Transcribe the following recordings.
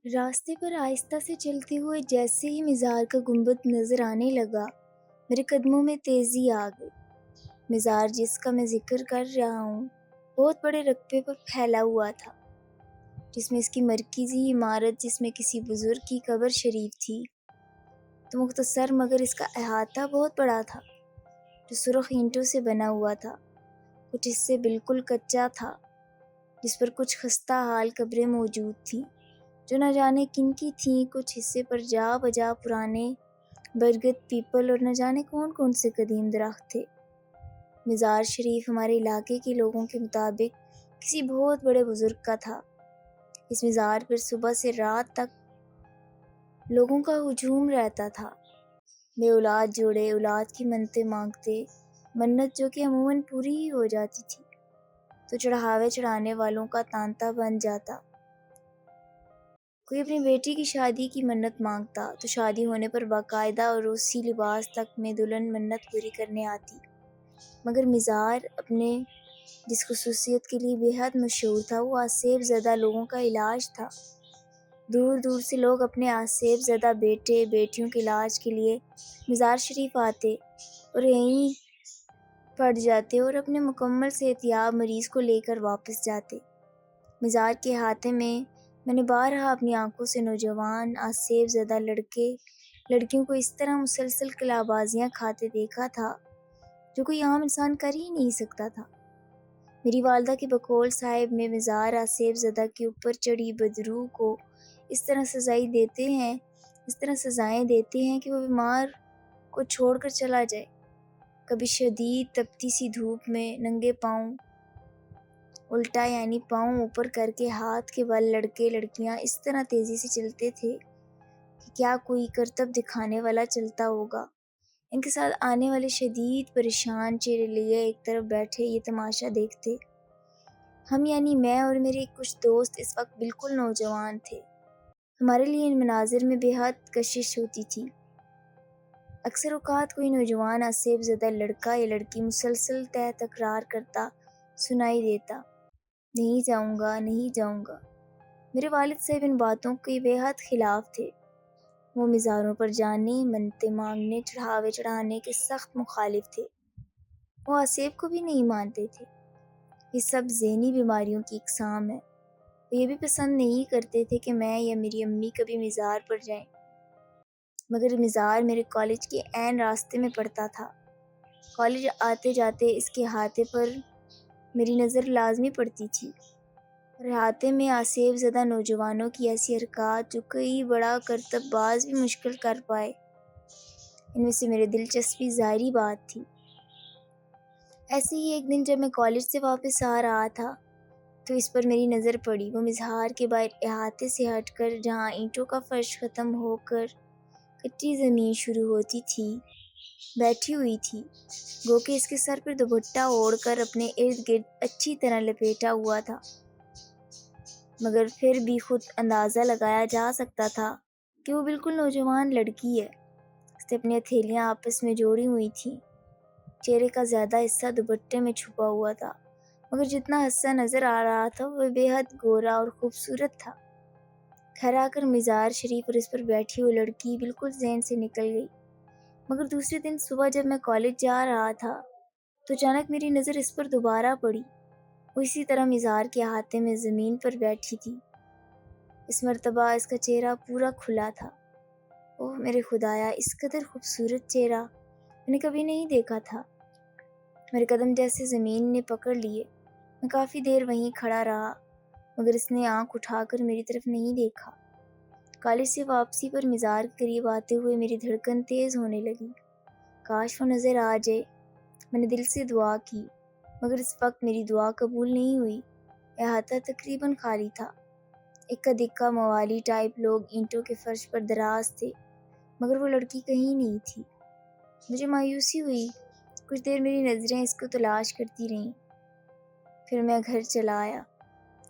راستے پر آہستہ سے چلتے ہوئے جیسے ہی مزار کا گنبد نظر آنے لگا، میرے قدموں میں تیزی آ گئی۔ مزار جس کا میں ذکر کر رہا ہوں بہت بڑے رقبے پر پھیلا ہوا تھا، جس میں اس کی مرکزی عمارت جس میں کسی بزرگ کی قبر شریف تھی تو مختصر، مگر اس کا احاطہ بہت بڑا تھا، جو سرخ اینٹوں سے بنا ہوا تھا۔ کچھ اس سے بالکل کچا تھا، جس پر کچھ خستہ حال قبریں موجود تھیں جو نہ جانے کن کی تھیں۔ کچھ حصے پر جا بجا پرانے برگد، پیپل اور نہ جانے کون کون سے قدیم درخت تھے۔ مزار شریف ہمارے علاقے کے لوگوں کے مطابق کسی بہت بڑے بزرگ کا تھا۔ اس مزار پر صبح سے رات تک لوگوں کا ہجوم رہتا تھا۔ بے اولاد جوڑے اولاد کی منتیں مانگتے، منت جو کہ عموماً پوری ہی ہو جاتی تھی تو چڑھاوے چڑھانے والوں کا تانتا بن جاتا۔ کوئی اپنی بیٹی کی شادی کی منت مانگتا تو شادی ہونے پر باقاعدہ اور اسی لباس تک میں دلہن منت پوری کرنے آتی۔ مگر مزار اپنے جس خصوصیت کے لیے بے حد مشہور تھا، وہ آسیب زدہ لوگوں کا علاج تھا۔ دور دور سے لوگ اپنے آسیب زدہ بیٹے بیٹیوں کے علاج کے لیے مزار شریف آتے اور یہیں پڑ جاتے اور اپنے مکمل صحتیاب مریض کو لے کر واپس جاتے۔ مزار کے احاطے میں نے بارہا اپنی آنکھوں سے نوجوان آسیب زدہ لڑکے لڑکیوں کو اس طرح مسلسل کلہ بازیاں کھاتے دیکھا تھا جو کوئی عام انسان کر ہی نہیں سکتا تھا۔ میری والدہ کے بقول صاحب میں مزار آسیب زدہ کے اوپر چڑھی بدروح کو اس طرح سزائیں دیتے ہیں کہ وہ بیمار کو چھوڑ کر چلا جائے۔ کبھی شدید تپتی سی دھوپ میں ننگے پاؤں الٹا یعنی پاؤں اوپر کر کے ہاتھ کے بل لڑکے لڑکیاں اس طرح تیزی سے چلتے تھے کہ کیا کوئی کرتب دکھانے والا چلتا ہوگا۔ ان کے ساتھ آنے والے شدید پریشان چہرے لیے ایک طرف بیٹھے یہ تماشا دیکھتے۔ ہم یعنی میں اور میرے کچھ دوست اس وقت بالکل نوجوان تھے۔ ہمارے لیے ان مناظر میں بے حد کشش ہوتی تھی۔ اکثر اوقات کوئی نوجوان آسیب زدہ لڑکا یا لڑکی مسلسل تکرار کرتا سنائی دیتا، نہیں جاؤں گا، نہیں جاؤں گا۔ میرے والد صاحب ان باتوں کے بے حد خلاف تھے۔ وہ مزاروں پر جانے، منتیں مانگنے، چڑھاوے چڑھانے کے سخت مخالف تھے۔ وہ آسیب کو بھی نہیں مانتے تھے۔ یہ سب ذہنی بیماریوں کی اقسام ہے۔ وہ یہ بھی پسند نہیں کرتے تھے کہ میں یا میری امی کبھی مزار پر جائیں۔ مگر مزار میرے کالج کے عین راستے میں پڑتا تھا۔ کالج آتے جاتے اس کے احاطے پر میری نظر لازمی پڑتی تھی، اور احاطے میں آسیب زدہ نوجوانوں کی ایسی حرکات جو کئی بڑا کرتب باز بھی مشکل کر پائے، ان میں سے میرے دلچسپی ظاہری بات تھی۔ ایسے ہی ایک دن جب میں کالج سے واپس آ رہا تھا تو اس پر میری نظر پڑی۔ وہ مزار کے باہر احاطے سے ہٹ کر جہاں اینٹوں کا فرش ختم ہو کر کچی زمین شروع ہوتی تھی بیٹھی ہوئی تھی، گو کہ اس کے سر پر دوپٹہ اوڑھ کر اپنے ارد گرد اچھی طرح لپیٹا ہوا تھا، مگر پھر بھی خود اندازہ لگایا جا سکتا تھا کہ وہ بالکل نوجوان لڑکی ہے۔ اس نے اپنی ہتھیلیاں آپس میں جوڑی ہوئی تھیں۔ چہرے کا زیادہ حصہ دوپٹے میں چھپا ہوا تھا، مگر جتنا حصہ نظر آ رہا تھا وہ بے حد گورا اور خوبصورت تھا۔ گھر آ کر مزار شریف اور اس پر بیٹھی ہوئی لڑکی بالکل ذہن سے نکل گئی۔ مگر دوسرے دن صبح جب میں کالج جا رہا تھا تو اچانک میری نظر اس پر دوبارہ پڑی۔ وہ اسی طرح مزار کے احاطے میں زمین پر بیٹھی تھی۔ اس مرتبہ اس کا چہرہ پورا کھلا تھا۔ اوہ میرے خدایا، اس قدر خوبصورت چہرہ میں نے کبھی نہیں دیکھا تھا۔ میرے قدم جیسے زمین نے پکڑ لیے۔ میں کافی دیر وہیں کھڑا رہا، مگر اس نے آنکھ اٹھا کر میری طرف نہیں دیکھا۔ کالج سے واپسی پر مزار کے قریب آتے ہوئے میری دھڑکن تیز ہونے لگی۔ کاش وہ نظر آ جائے۔ میں نے دل سے دعا کی، مگر اس وقت میری دعا قبول نہیں ہوئی۔ احاطہ تقریباً خالی تھا۔ اکا دکا موالی ٹائپ لوگ اینٹوں کے فرش پر دراز تھے، مگر وہ لڑکی کہیں نہیں تھی۔ مجھے مایوسی ہوئی۔ کچھ دیر میری نظریں اس کو تلاش کرتی رہیں، پھر میں گھر چلا آیا۔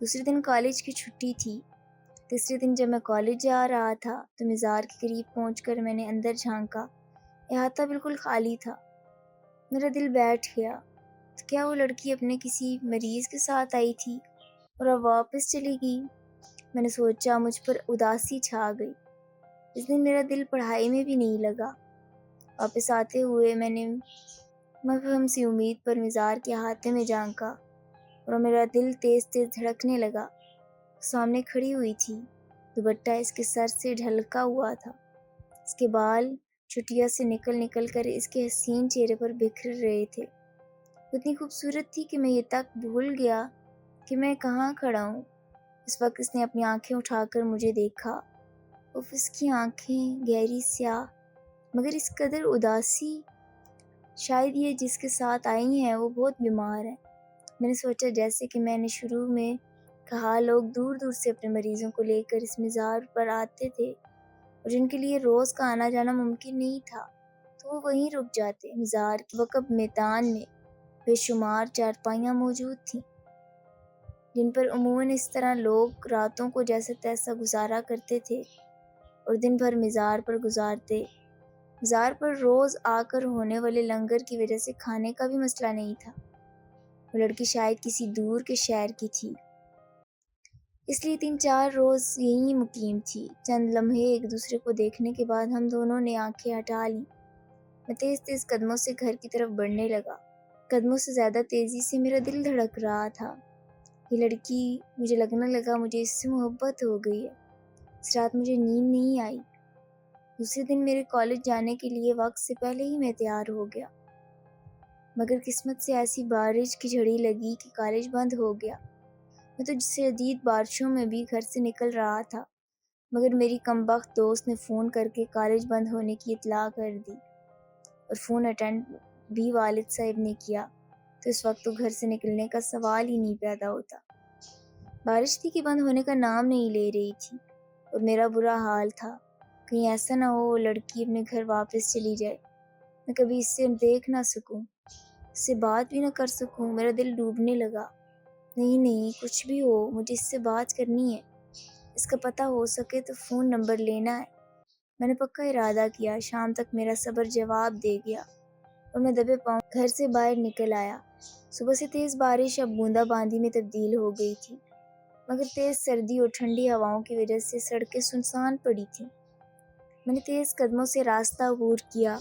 دوسرے دن کالج کی چھٹی تھی۔ تیسرے دن جب میں کالج جا رہا تھا تو مزار کے قریب پہنچ کر میں نے اندر جھانکا۔ احاطہ بالکل خالی تھا۔ میرا دل بیٹھ گیا۔ تو کیا وہ لڑکی اپنے کسی مریض کے ساتھ آئی تھی اور اب واپس چلی گئی؟ میں نے سوچا مجھ پر اداسی چھا گئی۔ اس دن میرا دل پڑھائی میں بھی نہیں لگا۔ واپس آتے ہوئے میں نے مبہم سی امید پر مزار کے احاطے میں جھانکا اور میرا دل تیز تیز دھڑکنے لگا۔ سامنے کھڑی ہوئی تھی، دوپٹہ اس کے سر سے ڈھلکا ہوا تھا، اس کے بال چٹیا سے نکل نکل کر اس کے حسین چہرے پر بکھر رہے تھے۔ وہ اتنی خوبصورت تھی کہ میں یہ تک بھول گیا کہ میں کہاں کھڑا ہوں۔ اس وقت اس نے اپنی آنکھیں اٹھا کر مجھے دیکھا۔ اس کی آنکھیں گہری سیاہ مگر اس قدر اداسی، شاید یہ جس کے ساتھ آئی ہیں وہ بہت بیمار ہے۔ میں نے سوچا جیسے کہ میں نے شروع میں کہا، لوگ دور دور سے اپنے مریضوں کو لے کر اس مزار پر آتے تھے اور جن کے لیے روز کا آنا جانا ممکن نہیں تھا تو وہ وہیں رک جاتے۔ مزار کے وقف میدان میں بے شمار چارپائیاں موجود تھیں جن پر عموماً اس طرح لوگ راتوں کو جیسا تیسا گزارا کرتے تھے اور دن بھر مزار پر گزارتے۔ مزار پر روز آ کر ہونے والے لنگر کی وجہ سے کھانے کا بھی مسئلہ نہیں تھا۔ وہ لڑکی شاید کسی دور کے شہر کی تھی، اس لیے 3-4 روز یہیں مقیم تھی۔ چند لمحے ایک دوسرے کو دیکھنے کے بعد ہم دونوں نے آنکھیں ہٹا لیں۔ میں تیز تیز قدموں سے گھر کی طرف بڑھنے لگا۔ قدموں سے زیادہ تیزی سے میرا دل دھڑک رہا تھا۔ یہ لڑکی، مجھے لگنے لگا مجھے اس سے محبت ہو گئی ہے۔ اس رات مجھے نیند نہیں آئی۔ دوسرے دن میرے کالج جانے کے لیے وقت سے پہلے ہی میں تیار ہو گیا، مگر قسمت سے ایسی بارش کی جھڑی لگی کہ کالج بند ہو گیا۔ میں تو شدید بارشوں میں بھی گھر سے نکل رہا تھا، مگر میری کمبخت دوست نے فون کر کے کالج بند ہونے کی اطلاع کر دی اور فون اٹینڈ بھی والد صاحب نے کیا، تو اس وقت تو گھر سے نکلنے کا سوال ہی نہیں پیدا ہوتا۔ بارش تھی کہ بند ہونے کا نام نہیں لے رہی تھی اور میرا برا حال تھا، کہیں ایسا نہ ہو وہ لڑکی اپنے گھر واپس چلی جائے، میں کبھی اس سے دیکھ نہ سکوں، اس سے بات بھی نہ کر سکوں۔ میرا دل ڈوبنے لگا۔ نہیں، کچھ بھی ہو مجھے اس سے بات کرنی ہے، اس کا پتہ ہو سکے تو فون نمبر لینا ہے۔ میں نے پکا ارادہ کیا۔ شام تک میرا صبر جواب دے گیا اور میں دبے پاؤں گھر سے باہر نکل آیا۔ صبح سے تیز بارش اب بوندا باندی میں تبدیل ہو گئی تھی، مگر تیز سردی اور ٹھنڈی ہواؤں کی وجہ سے سڑکیں سنسان پڑی تھیں۔ میں نے تیز قدموں سے راستہ عبور کیا۔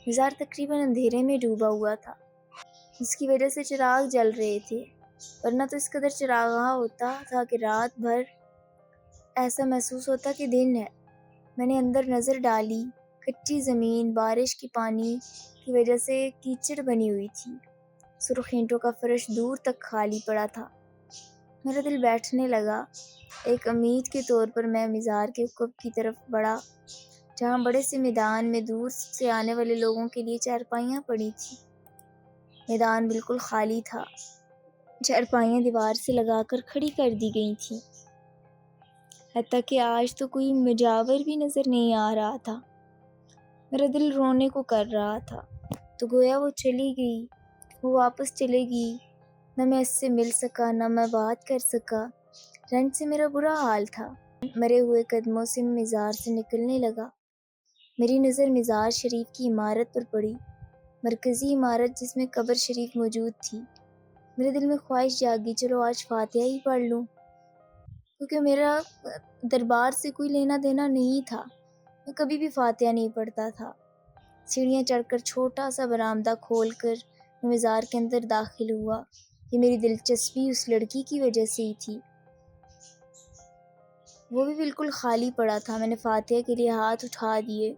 مزار تقریباً اندھیرے میں ڈوبا ہوا تھا، جس کی وجہ سے چراغ جل رہے تھے، ورنہ تو اس قدر چراغاں ہوتا تھا کہ رات بھر ایسا محسوس ہوتا کہ دن ہے۔ میں نے اندر نظر ڈالی۔ کچی زمین بارش کے پانی کی وجہ سے کیچڑ بنی ہوئی تھی۔ سرخ اینٹوں کا فرش دور تک خالی پڑا تھا۔ میرا دل بیٹھنے لگا۔ ایک امید کے طور پر میں مزار کے قب کی طرف بڑھا، جہاں بڑے سے میدان میں دور سے آنے والے لوگوں کے لیے چارپائیاں پڑی تھیں۔ میدان بالکل خالی تھا، چارپائیاں دیوار سے لگا کر کھڑی کر دی گئی تھیں، حتیٰ کہ آج تو کوئی مجاور بھی نظر نہیں آ رہا تھا۔ میرا دل رونے کو کر رہا تھا، تو گویا وہ چلی گئی، وہ واپس چلے گی۔ نہ میں اس سے مل سکا، نہ میں بات کر سکا۔ رنج سے میرا برا حال تھا۔ مرے ہوئے قدموں سے میں مزار سے نکلنے لگا۔ میری نظر مزار شریف کی عمارت پر پڑی، مرکزی عمارت جس میں قبر شریف موجود تھی۔ میرے دل میں خواہش جاگی، چلو آج فاتحہ ہی پڑھ لوں، کیونکہ میرا دربار سے کوئی لینا دینا نہیں تھا، میں کبھی بھی فاتحہ نہیں پڑھتا تھا۔ سیڑھیاں چڑھ کر چھوٹا سا برآمدہ کھول کر میں مزار کے اندر داخل ہوا۔ یہ میری دلچسپی اس لڑکی کی وجہ سے ہی تھی، وہ بھی بالکل خالی پڑا تھا۔ میں نے فاتحہ کے لیے ہاتھ اٹھا دیے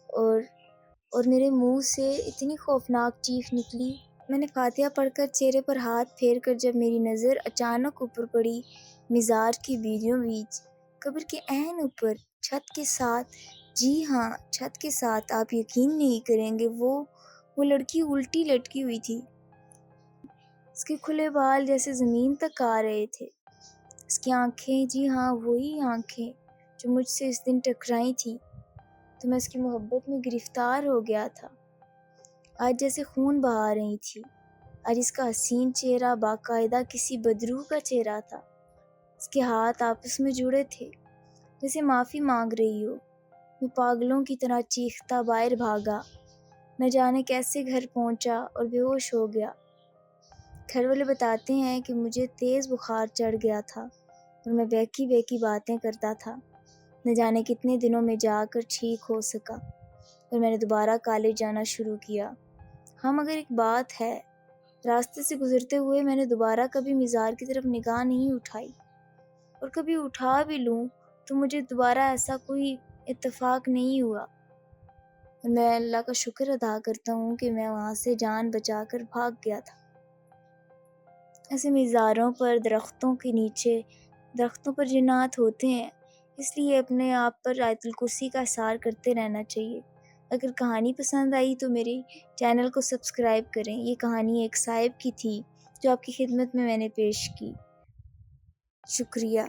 اور میرے منہ سے اتنی خوفناک چیخ نکلی۔ میں نے فاتحہ پڑھ کر چہرے پر ہاتھ پھیر کر جب میری نظر اچانک اوپر پڑی، مزار کی بیچوں بیچ، قبر کے عین اوپر، چھت کے ساتھ، جی ہاں چھت کے ساتھ، آپ یقین نہیں کریں گے، وہ لڑکی الٹی لٹکی ہوئی تھی۔ اس کے کھلے بال جیسے زمین تک آ رہے تھے۔ اس کی آنکھیں، جی ہاں وہی آنکھیں جو مجھ سے اس دن ٹکرائی تھیں، تو میں اس کی محبت میں گرفتار ہو گیا تھا۔ آج جیسے خون بہا رہی تھی۔ آج اس کا حسین چہرہ باقاعدہ کسی بدروح کا چہرہ تھا۔ اس کے ہاتھ آپس میں جڑے تھے، جیسے معافی مانگ رہی ہو۔ میں پاگلوں کی طرح چیختا باہر بھاگا، نہ جانے کیسے گھر پہنچا اور بے ہوش ہو گیا۔ گھر والے بتاتے ہیں کہ مجھے تیز بخار چڑھ گیا تھا اور میں بہکی بہکی باتیں کرتا تھا۔ نہ جانے کتنے دنوں میں جا کر ٹھیک ہو سکا اور میں نے دوبارہ کالج جانا شروع کیا۔ ہاں مگر ایک بات ہے، راستے سے گزرتے ہوئے میں نے دوبارہ کبھی مزار کی طرف نگاہ نہیں اٹھائی، اور کبھی اٹھا بھی لوں تو مجھے دوبارہ ایسا کوئی اتفاق نہیں ہوا۔ اور میں اللہ کا شکر ادا کرتا ہوں کہ میں وہاں سے جان بچا کر بھاگ گیا تھا۔ ایسے مزاروں پر درختوں کے نیچے درختوں پر جنات ہوتے ہیں، اس لیے اپنے آپ پر آیت الکرسی کا اثار کرتے رہنا چاہیے۔ اگر کہانی پسند آئی تو میری چینل کو سبسکرائب کریں۔ یہ کہانی ایک صاحب کی تھی جو آپ کی خدمت میں نے پیش کی۔ شکریہ۔